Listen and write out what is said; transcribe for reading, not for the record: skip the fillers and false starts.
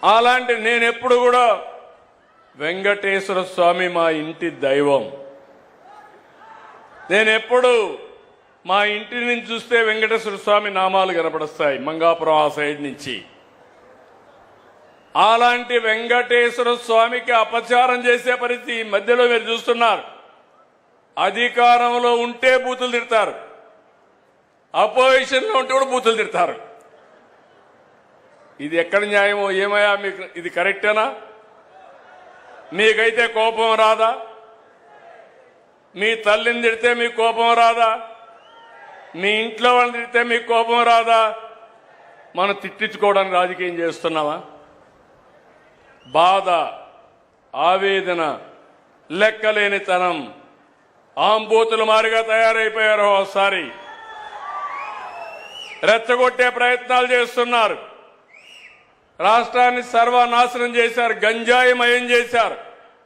అలాంటి నేను ఎప్పుడు కూడా వెంకటేశ్వర స్వామి మా ఇంటి దైవం. నేను ఎప్పుడు మా ఇంటి నుంచి చూస్తే వెంకటేశ్వర స్వామి నామాలు కనపడస్తాయి మంగాపురం ఆ సైడ్ నుంచి. అలాంటి వెంకటేశ్వర స్వామికి అపచారం చేసే పరిస్థితి ఈ మధ్యలో మీరు చూస్తున్నారు. అధికారంలో ఉంటే బూతులు తిడతారు, అపోజిషన్లో ఉంటే కూడా బూతులు తిడతారు. ఇది ఎక్కడ న్యాయమో ఏమయ్యా? మీకు ఇది కరెక్టేనా? మీకైతే కోపం రాదా? మీ తల్లిని తిడితే మీకు కోపం రాదా? మీ ఇంట్లో వాళ్ళని తిడితే మీకు కోపం రాదా? మనం తిట్టించుకోవడానికి రాజకీయం చేస్తున్నావా? బాధ, ఆవేదన, లెక్కలేనితనం, ఆంబూతులు మారిగా తయారైపోయారు. ఒకసారి రెచ్చగొట్టే ప్రయత్నాలు చేస్తున్నారు. రాష్ట్రాన్ని సర్వనాశనం చేశారు, గంజాయి మయం చేశారు.